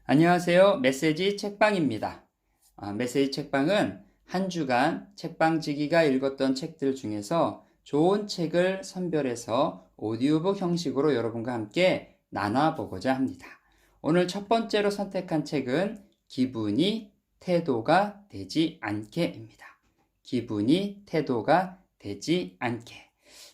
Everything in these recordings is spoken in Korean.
안녕하세요. 메시지 책방입니다. 메시지 책방은 한 주간 책방지기가 읽었던 책들 중에서 좋은 책을 선별해서 오디오북 형식으로 여러분과 함께 나눠보고자 합니다. 오늘 첫 번째로 선택한 책은 기분이 태도가 되지 않게입니다. 기분이 태도가 되지 않게.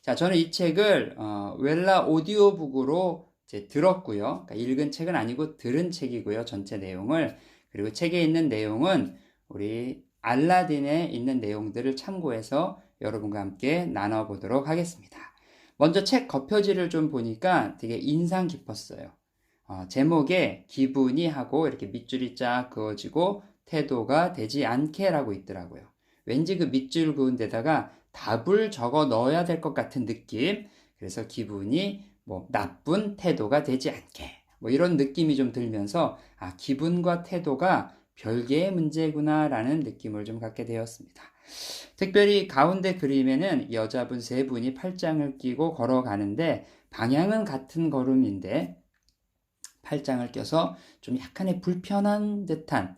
자, 저는 이 책을 웰라 오디오북으로 들었고요. 그러니까 읽은 책은 아니고 들은 책이고요. 전체 내용을. 그리고 책에 있는 내용은 우리 알라딘에 있는 내용들을 참고해서 여러분과 함께 나눠보도록 하겠습니다. 먼저 책 겉표지를 좀 보니까 되게 인상 깊었어요. 제목에 기분이 하고 이렇게 밑줄이 쫙 그어지고 태도가 되지 않게 라고 있더라고요. 왠지 그 밑줄 그은 데다가 답을 적어 넣어야 될 것 같은 느낌. 그래서 기분이 나쁜 태도가 되지 않게 이런 느낌이 좀 들면서 기분과 태도가 별개의 문제구나 라는 느낌을 좀 갖게 되었습니다. 특별히 가운데 그림에는 여자분 세 분이 팔짱을 끼고 걸어가는데 방향은 같은 걸음인데 팔짱을 껴서 좀 약간의 불편한 듯한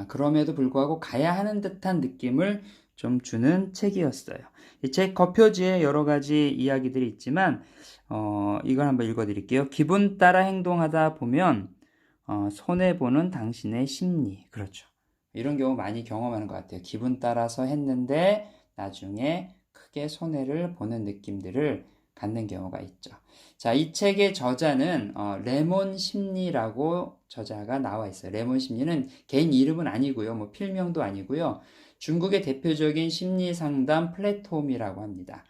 그럼에도 불구하고 가야 하는 듯한 느낌을 좀 주는 책이었어요. 이 책 겉표지에 여러 가지 이야기들이 있지만 이걸 한번 읽어드릴게요. 기분 따라 행동하다 보면 손해보는 당신의 심리. 그렇죠. 이런 경우 많이 경험하는 것 같아요. 기분 따라서 했는데 나중에 크게 손해를 보는 느낌들을 갖는 경우가 있죠. 자, 이 책의 저자는 레몬 심리라고 저자가 나와 있어요. 레몬 심리는 개인 이름은 아니고요. 필명도 아니고요. 중국의 대표적인 심리 상담 플랫폼이라고 합니다.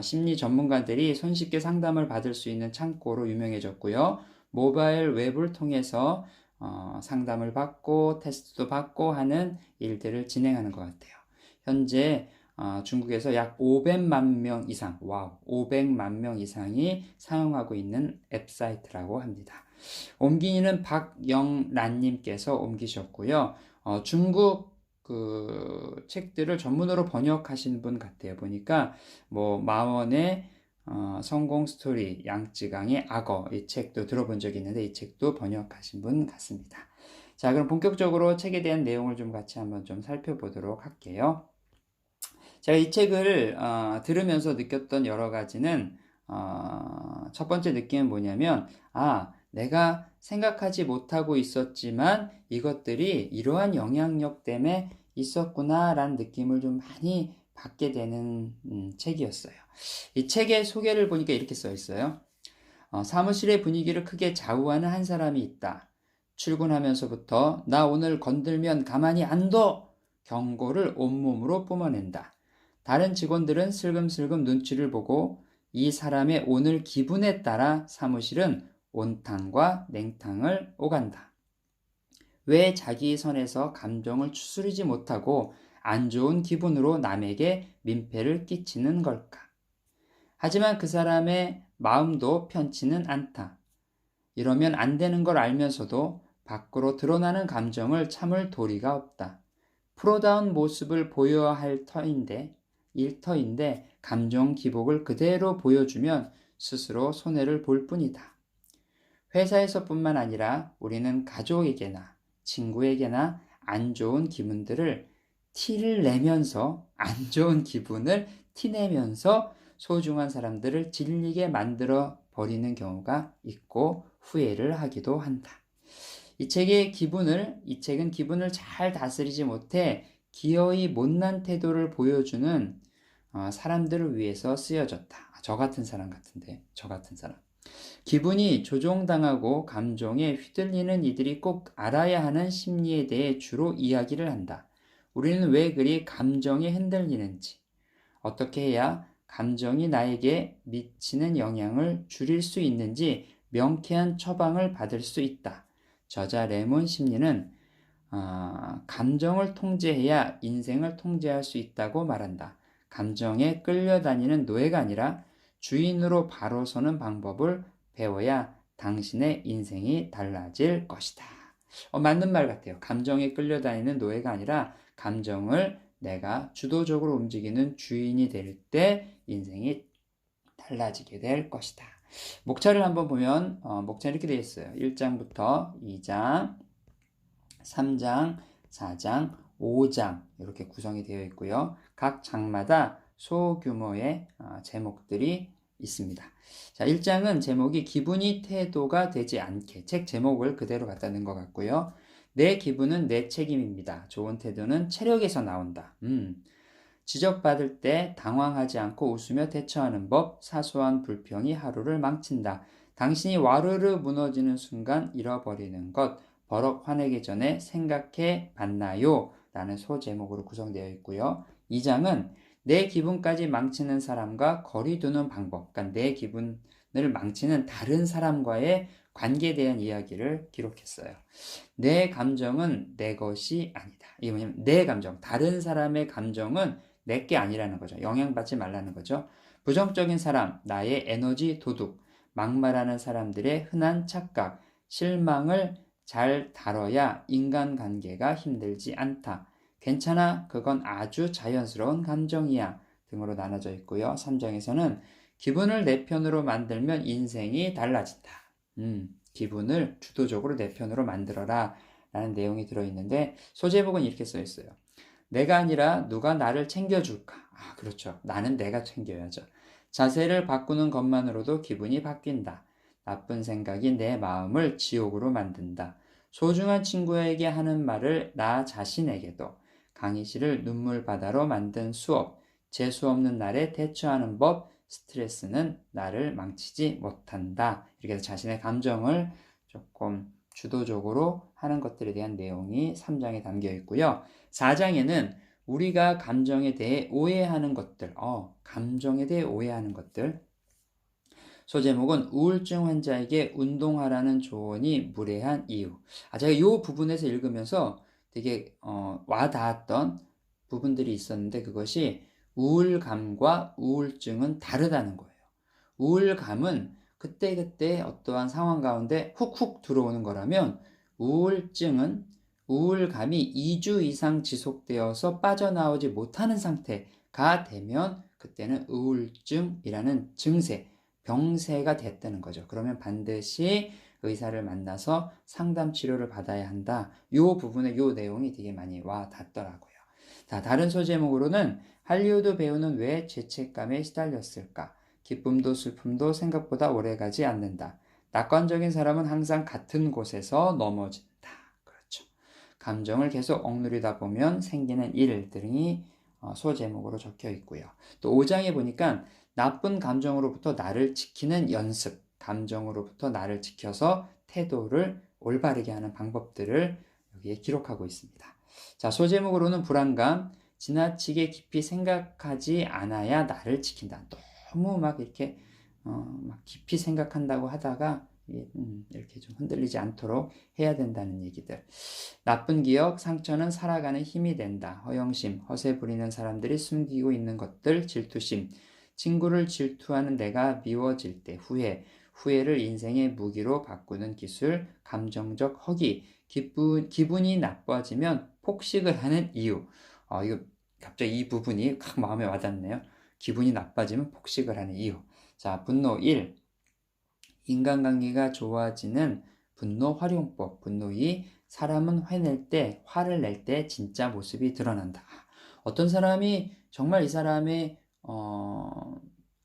심리 전문가들이 손쉽게 상담을 받을 수 있는 창고로 유명해졌고요. 모바일 웹을 통해서 상담을 받고 테스트도 받고 하는 일들을 진행하는 것 같아요. 현재 중국에서 약 500만 명 이상, 500만 명 이상이 사용하고 있는 앱사이트라고 합니다. 옮기는 박영란님께서 옮기셨고요. 중국 그 책들을 전문으로 번역하신 분 같아요. 보니까 마원의 성공 스토리, 양쯔강의 악어 이 책도 들어본 적이 있는데 이 책도 번역하신 분 같습니다. 자, 그럼 본격적으로 책에 대한 내용을 좀 같이 한번 좀 살펴보도록 할게요. 제가 이 책을 들으면서 느꼈던 여러 가지는 첫 번째 느낌은 뭐냐면 내가 생각하지 못하고 있었지만 이것들이 이러한 영향력 때문에 있었구나 라는 느낌을 좀 많이 받게 되는 책이었어요. 이 책의 소개를 보니까 이렇게 써 있어요. 사무실의 분위기를 크게 좌우하는 한 사람이 있다. 출근하면서부터 나 오늘 건들면 가만히 안 둬! 경고를 온몸으로 뿜어낸다. 다른 직원들은 슬금슬금 눈치를 보고 이 사람의 오늘 기분에 따라 사무실은 온탕과 냉탕을 오간다. 왜 자기 선에서 감정을 추스르지 못하고 안 좋은 기분으로 남에게 민폐를 끼치는 걸까? 하지만 그 사람의 마음도 편치는 않다. 이러면 안 되는 걸 알면서도 밖으로 드러나는 감정을 참을 도리가 없다. 프로다운 모습을 보여야 할 일터인데 감정 기복을 그대로 보여주면 스스로 손해를 볼 뿐이다. 회사에서뿐만 아니라 우리는 가족에게나 친구에게나 안 좋은 기분들을 티를 내면서 안 좋은 기분을 티내면서 소중한 사람들을 질리게 만들어 버리는 경우가 있고 후회를 하기도 한다. 이 책은 기분을 잘 다스리지 못해 기어이 못난 태도를 보여주는 사람들을 위해서 쓰여졌다. 저 같은 사람 같은데, 저 같은 사람. 기분이 조종당하고 감정에 휘둘리는 이들이 꼭 알아야 하는 심리에 대해 주로 이야기를 한다. 우리는 왜 그리 감정에 흔들리는지, 어떻게 해야 감정이 나에게 미치는 영향을 줄일 수 있는지 명쾌한 처방을 받을 수 있다. 저자 레몬 심리는 감정을 통제해야 인생을 통제할 수 있다고 말한다. 감정에 끌려다니는 노예가 아니라 주인으로 바로 서는 방법을 배워야 당신의 인생이 달라질 것이다. 맞는 말 같아요. 감정에 끌려다니는 노예가 아니라 감정을 내가 주도적으로 움직이는 주인이 될 때 인생이 달라지게 될 것이다. 목차를 한번 보면 목차는 이렇게 되어 있어요. 1장부터 2장. 3장, 4장, 5장 이렇게 구성이 되어 있고요. 각 장마다 소규모의 제목들이 있습니다. 자, 1장은 제목이 기분이 태도가 되지 않게, 책 제목을 그대로 갖다 넣은 것 같고요. 내 기분은 내 책임입니다. 좋은 태도는 체력에서 나온다. 지적받을 때 당황하지 않고 웃으며 대처하는 법, 사소한 불평이 하루를 망친다. 당신이 와르르 무너지는 순간 잃어버리는 것, 버럭 화내기 전에 생각해 봤나요? 라는 소제목으로 구성되어 있고요. 2장은 내 기분까지 망치는 사람과 거리 두는 방법, 그러니까 내 기분을 망치는 다른 사람과의 관계에 대한 이야기를 기록했어요. 내 감정은 내 것이 아니다. 이게 뭐냐면 내 감정, 다른 사람의 감정은 내 게 아니라는 거죠. 영향받지 말라는 거죠. 부정적인 사람, 나의 에너지 도둑, 막말하는 사람들의 흔한 착각, 실망을 잘 다뤄야 인간관계가 힘들지 않다. 괜찮아, 그건 아주 자연스러운 감정이야. 등으로 나눠져 있고요. 3장에서는 기분을 내 편으로 만들면 인생이 달라진다. 기분을 주도적으로 내 편으로 만들어라 라는 내용이 들어있는데 소제목은 이렇게 써 있어요. 내가 아니라 누가 나를 챙겨줄까? 그렇죠. 나는 내가 챙겨야죠. 자세를 바꾸는 것만으로도 기분이 바뀐다. 나쁜 생각이 내 마음을 지옥으로 만든다. 소중한 친구에게 하는 말을 나 자신에게도. 강의실을 눈물바다로 만든 수업. 재수 없는 날에 대처하는 법. 스트레스는 나를 망치지 못한다. 이렇게 해서 자신의 감정을 조금 주도적으로 하는 것들에 대한 내용이 3장에 담겨 있고요. 4장에는 우리가 감정에 대해 오해하는 것들, 감정에 대해 오해하는 것들. 소제목은 우울증 환자에게 운동하라는 조언이 무례한 이유. 제가 이 부분에서 읽으면서 되게 와닿았던 부분들이 있었는데 그것이 우울감과 우울증은 다르다는 거예요. 우울감은 그때그때 어떠한 상황 가운데 훅훅 들어오는 거라면 우울증은 우울감이 2주 이상 지속되어서 빠져나오지 못하는 상태가 되면 그때는 우울증이라는 증세, 병세가 됐다는 거죠. 그러면 반드시 의사를 만나서 상담 치료를 받아야 한다. 이 부분에 이 내용이 되게 많이 와 닿더라고요. 자, 다른 소제목으로는 할리우드 배우는 왜 죄책감에 시달렸을까? 기쁨도 슬픔도 생각보다 오래가지 않는다. 낙관적인 사람은 항상 같은 곳에서 넘어진다. 그렇죠. 감정을 계속 억누르다 보면 생기는 일 등이 소제목으로 적혀 있고요. 또 5장에 보니까 나쁜 감정으로부터 나를 지키는 연습, 감정으로부터 나를 지켜서 태도를 올바르게 하는 방법들을 여기에 기록하고 있습니다. 자, 소제목으로는 불안감, 지나치게 깊이 생각하지 않아야 나를 지킨다. 너무 막 이렇게 막 깊이 생각한다고 하다가 이렇게 좀 흔들리지 않도록 해야 된다는 얘기들. 나쁜 기억, 상처는 살아가는 힘이 된다. 허영심, 허세 부리는 사람들이 숨기고 있는 것들, 질투심, 친구를 질투하는 내가 미워질 때 후회, 후회를 인생의 무기로 바꾸는 기술, 감정적 허기, 기분이 나빠지면 폭식을 하는 이유. 이거 갑자기 이 부분이 각 마음에 와닿네요. 기분이 나빠지면 폭식을 하는 이유. 자, 분노 1. 인간관계가 좋아지는 분노 활용법. 분노 2. 사람은 화를 낼 때 진짜 모습이 드러난다. 어떤 사람이 정말 이 사람의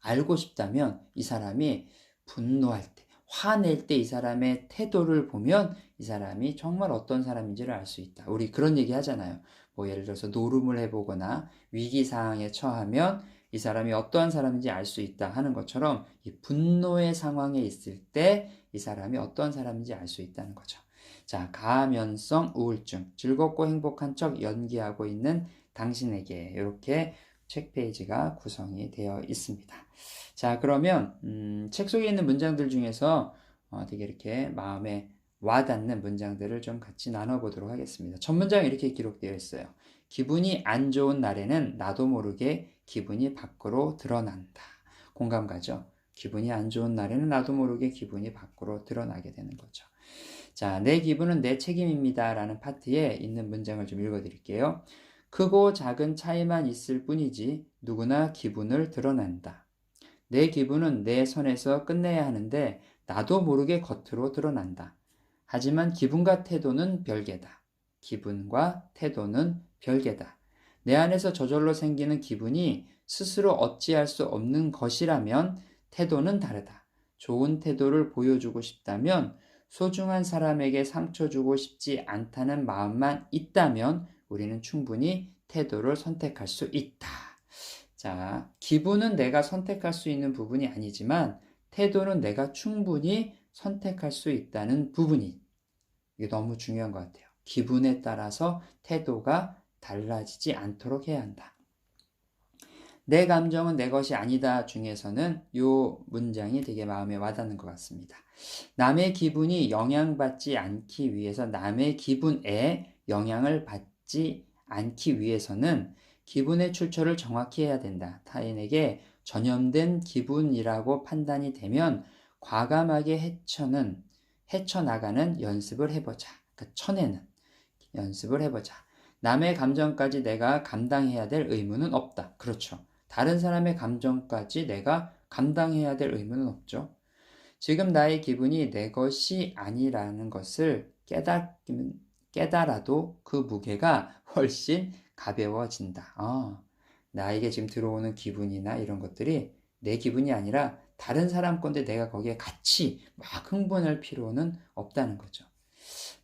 알고 싶다면 이 사람이 분노할 때, 화낼 때 이 사람의 태도를 보면 이 사람이 정말 어떤 사람인지를 알 수 있다. 우리 그런 얘기 하잖아요. 뭐 예를 들어서 노름을 해보거나 위기 상황에 처하면 이 사람이 어떠한 사람인지 알 수 있다 하는 것처럼 이 분노의 상황에 있을 때 이 사람이 어떠한 사람인지 알 수 있다는 거죠. 자, 가면성 우울증, 즐겁고 행복한 척 연기하고 있는 당신에게 이렇게 책 페이지가 구성이 되어 있습니다. 자, 그러면 책 속에 있는 문장들 중에서 되게 이렇게 마음에 와닿는 문장들을 좀 같이 나눠보도록 하겠습니다. 첫 문장이 이렇게 기록되어 있어요. 기분이 안 좋은 날에는 나도 모르게 기분이 밖으로 드러난다. 공감 가죠? 기분이 안 좋은 날에는 나도 모르게 기분이 밖으로 드러나게 되는 거죠. 자, 내 기분은 내 책임입니다. 라는 파트에 있는 문장을 좀 읽어드릴게요. 크고 작은 차이만 있을 뿐이지 누구나 기분을 드러낸다. 내 기분은 내 선에서 끝내야 하는데 나도 모르게 겉으로 드러난다. 하지만 기분과 태도는 별개다. 기분과 태도는 별개다. 내 안에서 저절로 생기는 기분이 스스로 어찌할 수 없는 것이라면 태도는 다르다. 좋은 태도를 보여주고 싶다면, 소중한 사람에게 상처 주고 싶지 않다는 마음만 있다면 우리는 충분히 태도를 선택할 수 있다. 자, 기분은 내가 선택할 수 있는 부분이 아니지만 태도는 내가 충분히 선택할 수 있다는 부분이, 이게 너무 중요한 것 같아요. 기분에 따라서 태도가 달라지지 않도록 해야 한다. 내 감정은 내 것이 아니다 중에서는 이 문장이 되게 마음에 와닿는 것 같습니다. 남의 기분이 영향받지 않기 위해서, 남의 기분에 영향을 받지 않기 위해서는 기분의 출처를 정확히 해야 된다. 타인에게 전염된 기분이라고 판단이 되면 과감하게 헤쳐나가는 연습을 해보자. 그러니까 쳐내는 연습을 해보자. 남의 감정까지 내가 감당해야 될 의무는 없다. 그렇죠. 다른 사람의 감정까지 내가 감당해야 될 의무는 없죠. 지금 나의 기분이 내 것이 아니라는 것을 깨달아도 그 무게가 훨씬 가벼워진다. 나에게 지금 들어오는 기분이나 이런 것들이 내 기분이 아니라 다른 사람 건데 내가 거기에 같이 막 흥분할 필요는 없다는 거죠.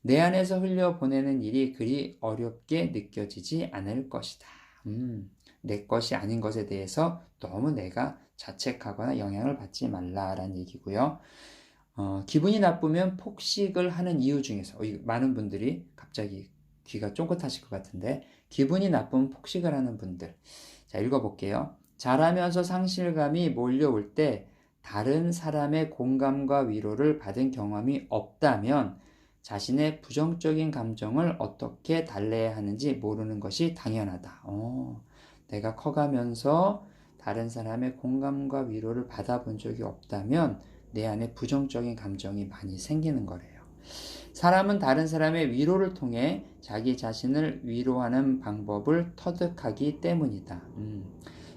내 안에서 흘려보내는 일이 그리 어렵게 느껴지지 않을 것이다. 내 것이 아닌 것에 대해서 너무 내가 자책하거나 영향을 받지 말라라는 얘기고요. 기분이 나쁘면 폭식을 하는 이유 중에서, 많은 분들이 갑자기 귀가 쫑긋하실 것 같은데, 기분이 나쁘면 폭식을 하는 분들. 자, 읽어볼게요. 잘하면서 상실감이 몰려올 때 다른 사람의 공감과 위로를 받은 경험이 없다면 자신의 부정적인 감정을 어떻게 달래야 하는지 모르는 것이 당연하다. 내가 커가면서 다른 사람의 공감과 위로를 받아본 적이 없다면 내 안에 부정적인 감정이 많이 생기는 거래요. 사람은 다른 사람의 위로를 통해 자기 자신을 위로하는 방법을 터득하기 때문이다.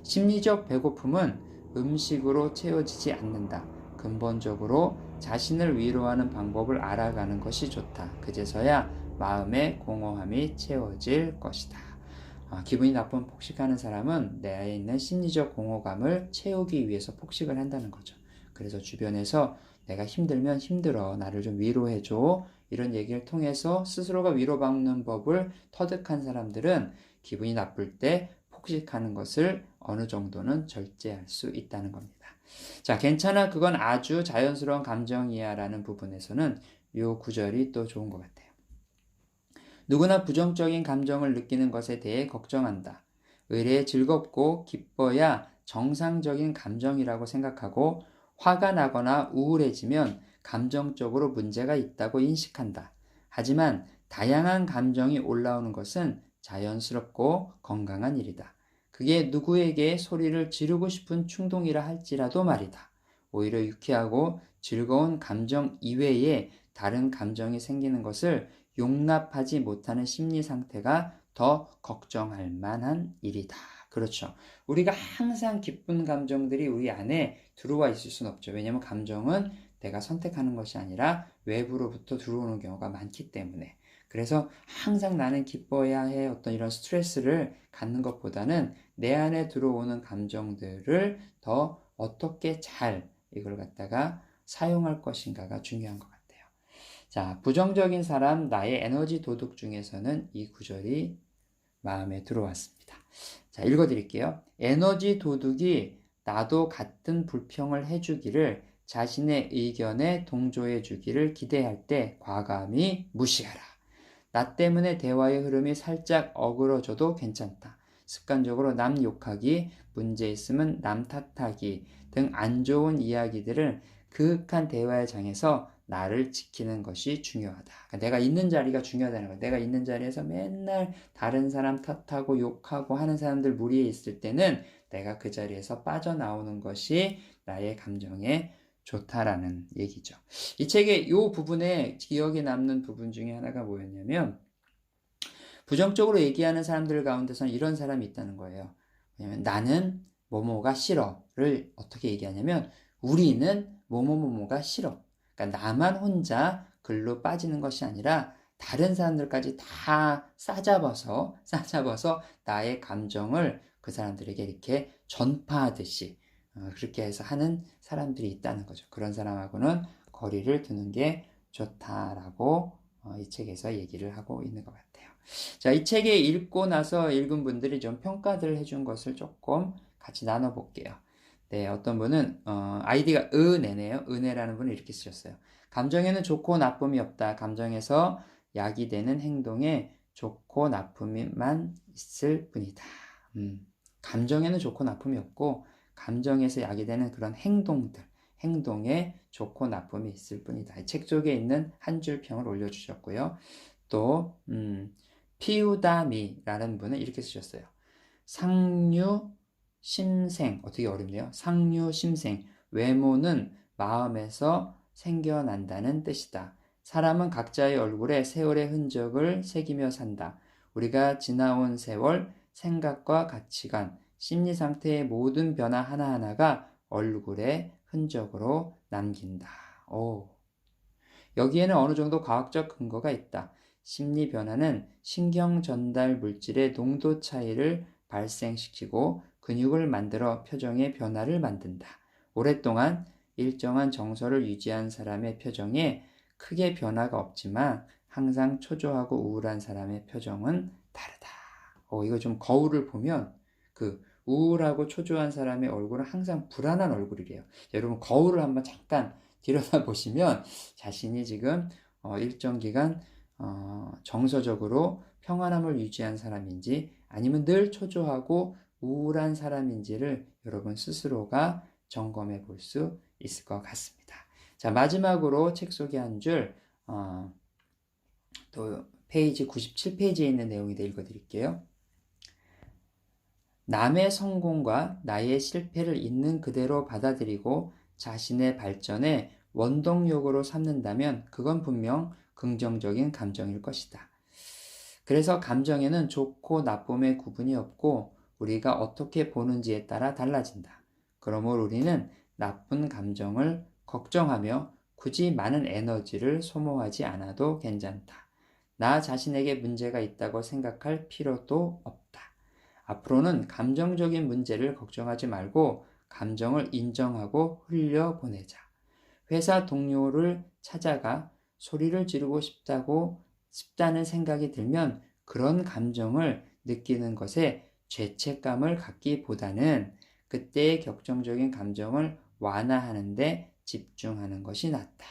심리적 배고픔은 음식으로 채워지지 않는다. 근본적으로 자신을 위로하는 방법을 알아가는 것이 좋다. 그제서야 마음의 공허함이 채워질 것이다. 기분이 나쁜 폭식하는 사람은 내 안에 있는 심리적 공허감을 채우기 위해서 폭식을 한다는 거죠. 그래서 주변에서 내가 힘들면 힘들어, 나를 좀 위로해줘, 이런 얘기를 통해서 스스로가 위로받는 법을 터득한 사람들은 기분이 나쁠 때 폭식하는 것을 어느 정도는 절제할 수 있다는 겁니다. 자, 괜찮아, 그건 아주 자연스러운 감정이야 라는 부분에서는 이 구절이 또 좋은 것 같아요. 누구나 부정적인 감정을 느끼는 것에 대해 걱정한다. 의례 즐겁고 기뻐야 정상적인 감정이라고 생각하고, 화가 나거나 우울해지면 감정적으로 문제가 있다고 인식한다. 하지만 다양한 감정이 올라오는 것은 자연스럽고 건강한 일이다. 그게 누구에게 소리를 지르고 싶은 충동이라 할지라도 말이다. 오히려 유쾌하고 즐거운 감정 이외에 다른 감정이 생기는 것을 용납하지 못하는 심리 상태가 더 걱정할 만한 일이다. 그렇죠. 우리가 항상 기쁜 감정들이 우리 안에 들어와 있을 수는 없죠. 왜냐하면 감정은 내가 선택하는 것이 아니라 외부로부터 들어오는 경우가 많기 때문에. 그래서 항상 나는 기뻐야 해, 어떤 이런 스트레스를 갖는 것보다는 내 안에 들어오는 감정들을 더 어떻게 잘 이걸 갖다가 사용할 것인가가 중요한 것 같아요. 자, 부정적인 사람, 나의 에너지 도둑 중에서는 이 구절이 마음에 들어왔습니다. 자, 읽어드릴게요. 에너지 도둑이 나도 같은 불평을 해주기를, 자신의 의견에 동조해주기를 기대할 때 과감히 무시하라. 나 때문에 대화의 흐름이 살짝 어그러져도 괜찮다. 습관적으로 남 욕하기, 문제 있으면 남 탓하기 등 안 좋은 이야기들을 그윽한 대화의 장에서 나를 지키는 것이 중요하다. 그러니까 내가 있는 자리가 중요하다는 거야. 내가 있는 자리에서 맨날 다른 사람 탓하고 욕하고 하는 사람들 무리에 있을 때는 내가 그 자리에서 빠져나오는 것이 나의 감정에 좋다라는 얘기죠. 이 책의 이 부분에 기억에 남는 부분 중에 하나가 뭐였냐면, 부정적으로 얘기하는 사람들 가운데서는 이런 사람이 있다는 거예요. 왜냐면 나는 뭐뭐가 싫어를 어떻게 얘기하냐면, 우리는 뭐뭐뭐뭐가 싫어. 그러니까 나만 혼자 글로 빠지는 것이 아니라 다른 사람들까지 다 싸잡아서 나의 감정을 그 사람들에게 이렇게 전파하듯이 그렇게 해서 하는 사람들이 있다는 거죠. 그런 사람하고는 거리를 두는 게 좋다라고 이 책에서 얘기를 하고 있는 것 같아요. 자, 이 책에 읽고 나서 읽은 분들이 좀 평가들을 해준 것을 조금 같이 나눠볼게요. 네, 어떤 분은 아이디가 은혜네요. 은혜라는 분은 이렇게 쓰셨어요. 감정에는 좋고 나쁨이 없다. 감정에서 야기되는 행동에 좋고 나쁨만 있을 뿐이다. 감정에는 좋고 나쁨이 없고 감정에서 야기되는 그런 행동에 좋고 나쁨이 있을 뿐이다. 책 속에 있는 한 줄 평을 올려주셨고요. 또 피우다미라는 분은 이렇게 쓰셨어요. 상류심생, 어떻게 어렵네요. 상류심생, 외모는 마음에서 생겨난다는 뜻이다. 사람은 각자의 얼굴에 세월의 흔적을 새기며 산다. 우리가 지나온 세월, 생각과 가치관, 심리 상태의 모든 변화 하나하나가 얼굴의 흔적으로 남긴다. 여기에는 어느 정도 과학적 근거가 있다. 심리 변화는 신경 전달 물질의 농도 차이를 발생시키고 근육을 만들어 표정의 변화를 만든다. 오랫동안 일정한 정서를 유지한 사람의 표정에 크게 변화가 없지만 항상 초조하고 우울한 사람의 표정은 다르다. 이거 좀 거울을 보면 그 우울하고 초조한 사람의 얼굴은 항상 불안한 얼굴이래요. 여러분 거울을 한번 잠깐 들여다보시면 자신이 지금 일정 기간 정서적으로 평안함을 유지한 사람인지 아니면 늘 초조하고 우울한 사람인지를 여러분 스스로가 점검해 볼 수 있을 것 같습니다. 자, 마지막으로 책 속에 한 줄 또 페이지 97페이지에 있는 내용인데 읽어드릴게요. 남의 성공과 나의 실패를 있는 그대로 받아들이고 자신의 발전에 원동력으로 삼는다면 그건 분명 긍정적인 감정일 것이다. 그래서 감정에는 좋고 나쁨의 구분이 없고 우리가 어떻게 보는지에 따라 달라진다. 그러므로 우리는 나쁜 감정을 걱정하며 굳이 많은 에너지를 소모하지 않아도 괜찮다. 나 자신에게 문제가 있다고 생각할 필요도 없다. 앞으로는 감정적인 문제를 걱정하지 말고 감정을 인정하고 흘려보내자. 회사 동료를 찾아가 소리를 지르고 싶다는 생각이 들면 그런 감정을 느끼는 것에 죄책감을 갖기보다는 그때의 격정적인 감정을 완화하는 데 집중하는 것이 낫다.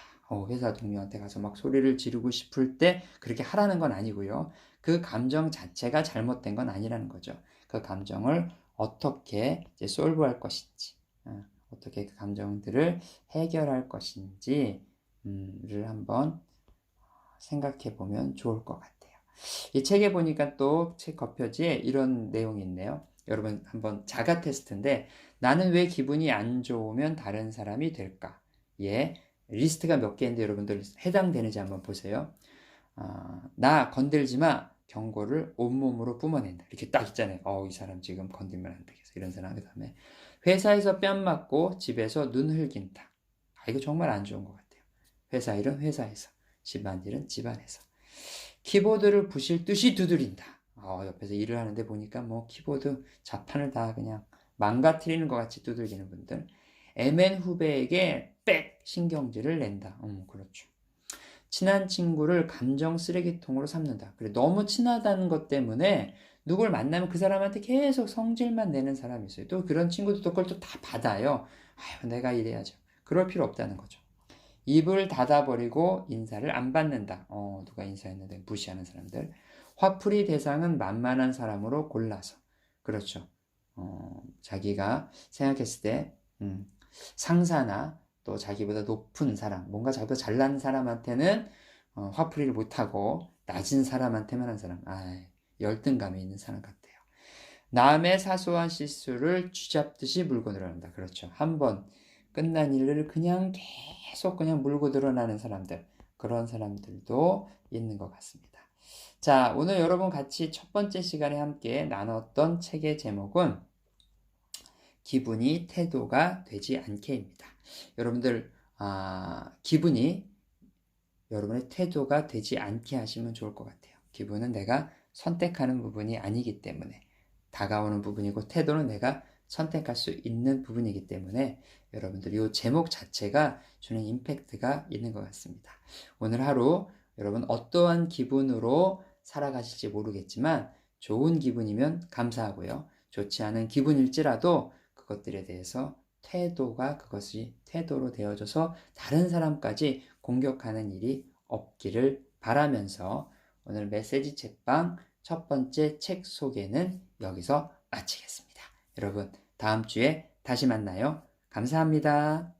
회사 동료한테 가서 막 소리를 지르고 싶을 때 그렇게 하라는 건 아니고요. 그 감정 자체가 잘못된 건 아니라는 거죠. 그 감정을 어떻게 이제 솔브할 것인지, 어떻게 그 감정들을 해결할 것인지를 한번 생각해 보면 좋을 것 같아요. 이 책에 보니까 또 책 겉표지에 이런 내용이 있네요. 여러분 한번 자가 테스트인데 나는 왜 기분이 안 좋으면 다른 사람이 될까? 예, 리스트가 몇 개인데 여러분들 해당되는지 한번 보세요. 나 건들지 마. 경고를 온몸으로 뿜어낸다. 이렇게 딱 있잖아요. 이 사람 지금 건들면 안 되겠어. 이런 사람. 그 다음에 회사에서 뺨 맞고 집에서 눈 흘긴다. 이거 정말 안 좋은 것 같아요. 회사 일은 회사에서, 집안 일은 집안에서. 키보드를 부실 듯이 두드린다. 옆에서 일을 하는데 보니까 뭐 키보드 자판을 다 그냥 망가뜨리는 것 같이 두들기는 분들. MN 후배에게 빽 신경질을 낸다. 그렇죠. 친한 친구를 감정 쓰레기통으로 삼는다. 그래, 너무 친하다는 것 때문에 누굴 만나면 그 사람한테 계속 성질만 내는 사람이 있어요. 또 그런 친구들도 그걸 또 다 받아요. 내가 이래야죠. 그럴 필요 없다는 거죠. 입을 닫아버리고 인사를 안 받는다. 누가 인사했는데 무시하는 사람들. 화풀이 대상은 만만한 사람으로 골라서. 그렇죠. 자기가 생각했을 때 상사나 또 자기보다 높은 사람, 뭔가 자기보다 잘난 사람한테는 화풀이를 못하고 낮은 사람한테만 하는 사람, 열등감이 있는 사람 같아요. 남의 사소한 실수를 쥐잡듯이 물고 늘어난다. 그렇죠. 한번 끝난 일을 그냥 계속 그냥 물고 늘어나는 사람들, 그런 사람들도 있는 것 같습니다. 자, 오늘 여러분 같이 첫 번째 시간에 함께 나눴던 책의 제목은 기분이 태도가 되지 않게입니다. 여러분들 기분이 여러분의 태도가 되지 않게 하시면 좋을 것 같아요. 기분은 내가 선택하는 부분이 아니기 때문에 다가오는 부분이고 태도는 내가 선택할 수 있는 부분이기 때문에 여러분들 이 제목 자체가 주는 임팩트가 있는 것 같습니다. 오늘 하루 여러분 어떠한 기분으로 살아가실지 모르겠지만 좋은 기분이면 감사하고요. 좋지 않은 기분일지라도 그것들에 대해서 그것이 태도로 되어져서 다른 사람까지 공격하는 일이 없기를 바라면서 오늘 메시지 책방 첫 번째 책 소개는 여기서 마치겠습니다. 여러분, 다음 주에 다시 만나요. 감사합니다.